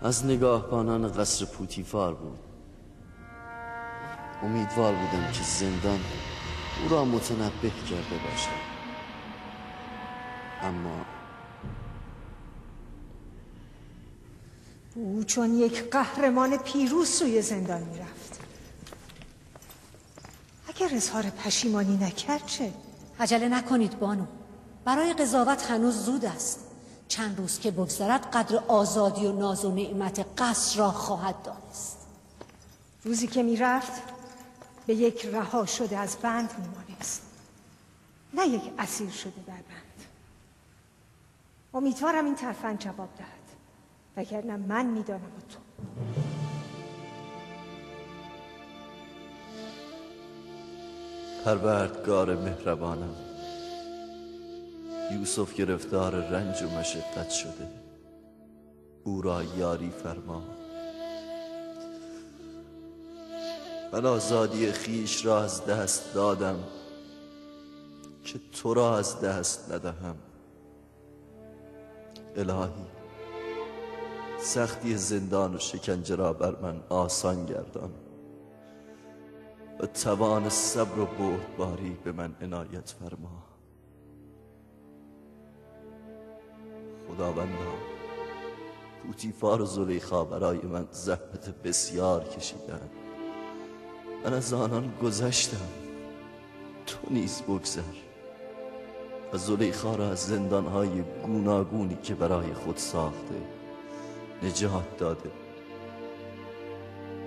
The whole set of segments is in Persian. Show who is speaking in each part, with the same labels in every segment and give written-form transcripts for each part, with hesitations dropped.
Speaker 1: از نگاهبانان قصر پوتیفار بود. امیدوار بودم که زندان او را متنبه کرده باشد، اما
Speaker 2: او چون یک قهرمان پیروز سوی زندان میرفت. اگر اظهار پشیمانی نکرد چه؟
Speaker 3: عجله نکنید بانو، برای قضاوت هنوز زود است. چند روز که بگذرد قدر آزادی و ناز و نعمت قصر را خواهد دانست.
Speaker 2: روزی که میرفت به یک رها شده از بند میمانست، نه یک اسیر شده در بند. امیدوارم این ترفند جواب دهد، وگرنه من میدانم و تو.
Speaker 1: پروردگار مهربانم، یوسف گرفتار رنج و مشقت شده، او را یاری فرما. من آزادی خیش را از دست دادم که تو را از دست ندهم. الهی، سختی زندان و شکنجه را بر من آسان گردان و توان صبر و بردباری به من عنایت فرما. خداوندا، پوتیفار و زلیخا برای من زحمت بسیار کشیدند. من از آنان گذشتم، تو نیز بگذر و زلیخا را از زندانهای گوناگونی که برای خود ساخته نجات داده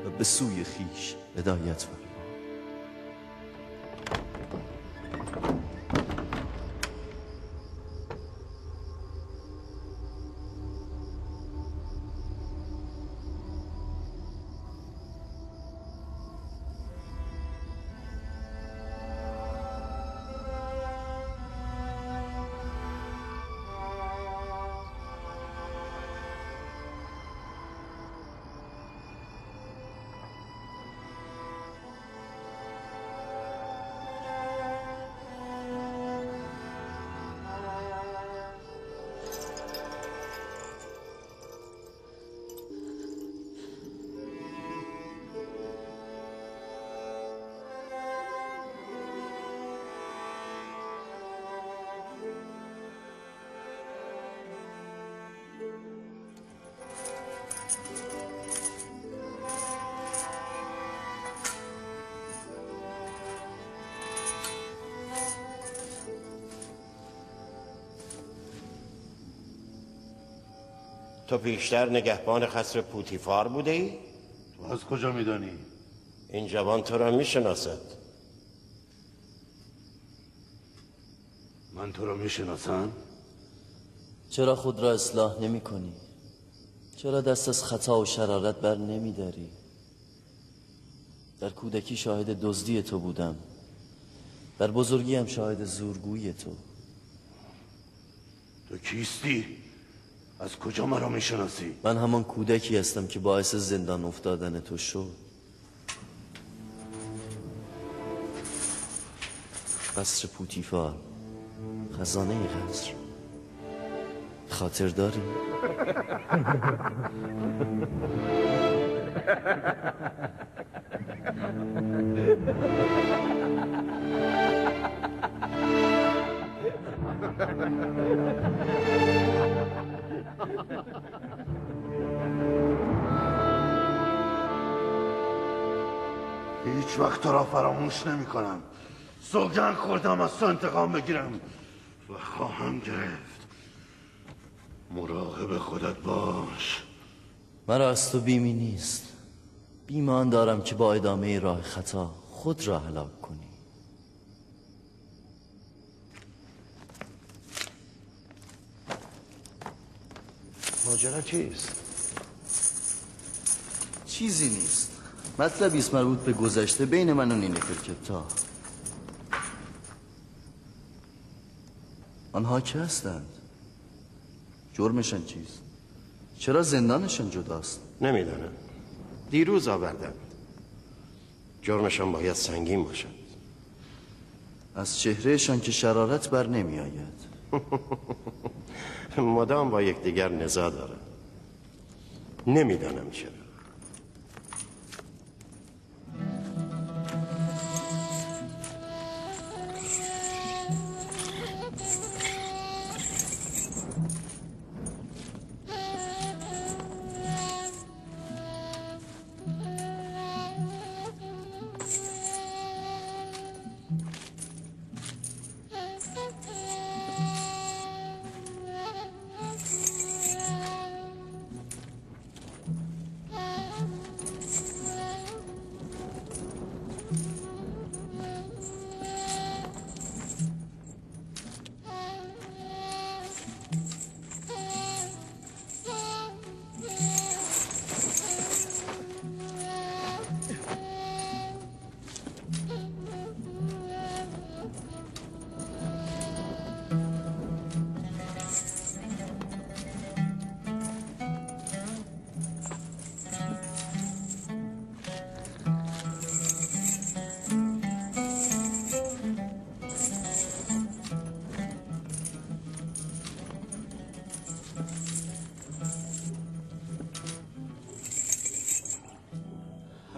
Speaker 1: و به سوی خیش هدایت فرما.
Speaker 4: تو پیشتر نگهبان قصر پوتیفار بوده ای؟
Speaker 5: تو از کجا میدانی؟
Speaker 4: این جوان تو را میشناسد.
Speaker 5: من تو را میشناسم؟
Speaker 1: چرا خود را اصلاح نمی کنی؟ چرا دست از خطا و شرارت بر نمی داری؟ در کودکی شاهد دزدی تو بودم، در بزرگی هم شاهد زورگویی تو.
Speaker 5: تو کیستی؟ از کجا مرا میشناسی؟
Speaker 1: من همان کودکی هستم که باعث زندان افتادن تو شد. قصر پوتیفار، خزانه قصر، خاطر داری؟
Speaker 5: هیچ وقت تو را فراموش نمی کنم. سوگند خوردم از تو انتقام بگیرم و خواهم گرفت. مراقب خودت باش.
Speaker 1: مرا از تو بیمی نیست. بیم آن دارم که با ادامه راه خطا خود را هلاک کنی.
Speaker 5: ماجرا چیست؟
Speaker 1: چیزی نیست. مطلبی است مربوط به گذشته بین من و نینفرکپتار. آنها که هستند؟ جرمشان چیست؟ چرا زندانشان جداست؟
Speaker 4: نمیدانم. دیروز آوردند. جرمشان باید سنگین باشد.
Speaker 1: از چهرهشان که شرارت بر نمی آید.
Speaker 4: مدام با یکدیگر نزاع دارند. نمیدانم چرا.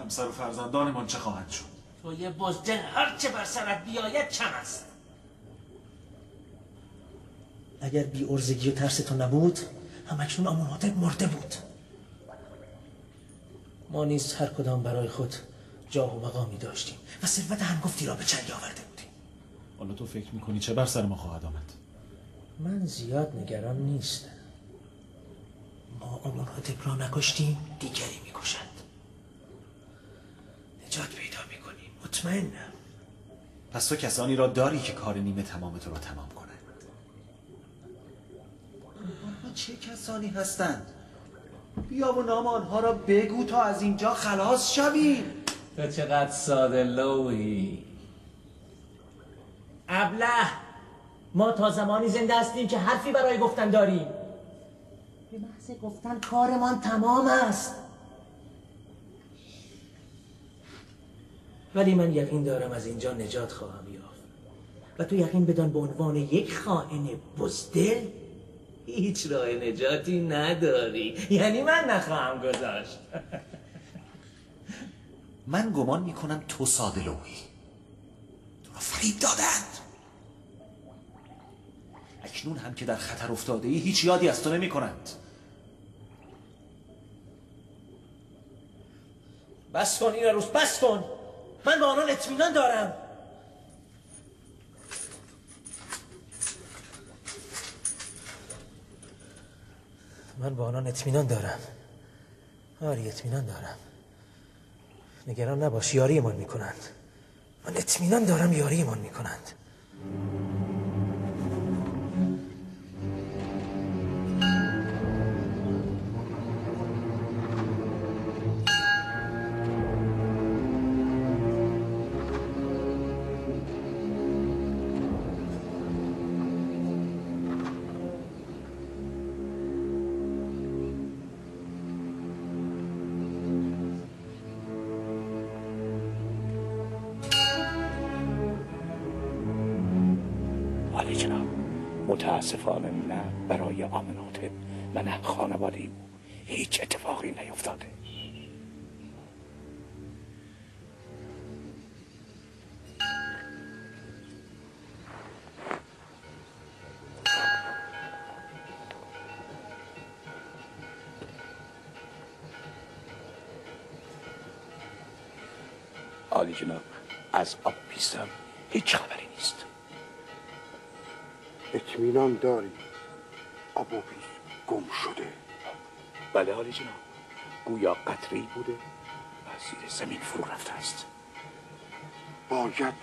Speaker 6: همسر و فرزندانمان چه خواهند شد؟
Speaker 7: تو یه بزدل هر چه بر سرت بیاید کم است. اگر بی ارزگی و ترس تو نبود همکنون آمون‌هاتب مرده بود. ما نیز هر کدام برای خود جاه و مقامی داشتیم و ثروت هنگفتی را به چنگ آورده بودیم.
Speaker 6: حالا تو فکر میکنی چه بر سر ما خواهد آمد؟
Speaker 7: من زیاد نگران نیستم. ما آمون‌هاتب را نکشتیم، دیگری میکشند. نجات پیدا میکنیم، مطمئنم.
Speaker 6: پس تو کسانی را داری که کار نیمه تمام تو را تمام کنند.
Speaker 8: آنها چه کسانی هستند؟ بیا و نام آنها را بگو تا از اینجا خلاص شویم.
Speaker 7: تو چقدر ساده لوحی. ابله، ما تا زمانی زنده هستیم که حرفی برای گفتن داریم. به محض گفتن کارمان تمام است. ولی من یقین دارم از اینجا نجات خواهم یافت. و تو یقین بدان به عنوان یک خائن بزدل هیچ راه نجاتی نداری. یعنی من نخواهم گذاشت.
Speaker 6: من گمان میکنم تو ساده لوحی. تو را فریب دادند. اکنون هم که در خطر افتاده ای هیچ یادی از تو نمی کنند.
Speaker 7: بس کن این روز، بس کن. من به آنان اطمینان دارم. من به آنان اطمینان دارم. آری اطمینان دارم. نگران نباش، یاریمان میکنند. من اطمینان دارم یاریمان میکنند.
Speaker 9: متاسفانه نه برای آمنه‌هotep و نه خانواده او هیچ اتفاقی نیفتاده. عالی جناب، از آب پیستم هیچ خبری نیست.
Speaker 5: اطمینان داری آبوپیس گم شده؟
Speaker 9: بله عالی جناب، گویا قطره‌ای بوده و زیر زمین فرو رفته است.
Speaker 5: باید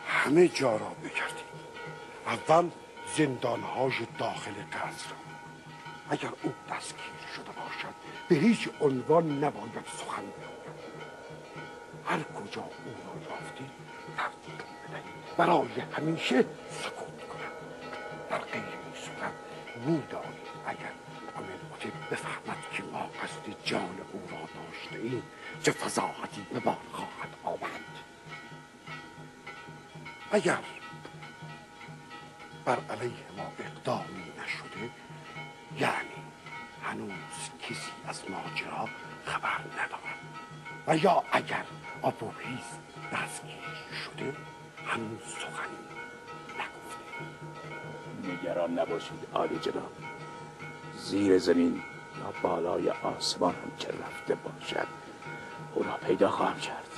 Speaker 5: همه جا را بگردیم. اول زندانهای داخل قصر. اگر او دستگیر شده باشد به هیچ عنوان نباید سخن بگوید. هر کجا او را یافتید تفصیل بدهید، برای همیشه سکوت کنم. در غیر این صورت می‌دانید اگر آمنه‌هotep بفهمد که ما قصد جان او را داشته ایم چه فضاحتی به بار خواهد آورد. اگر بر علیه ما اقدامی نشده یعنی هنوز کسی از ماجرا خبر ندارد و یا اگر ابوالفیض دستگیر شده هنوز سخنی نگفته.
Speaker 9: نگران نباشید عالی جناب. زیر زمین یا بالای آسمان هم که رفته باشد او را پیدا خواهم کرد.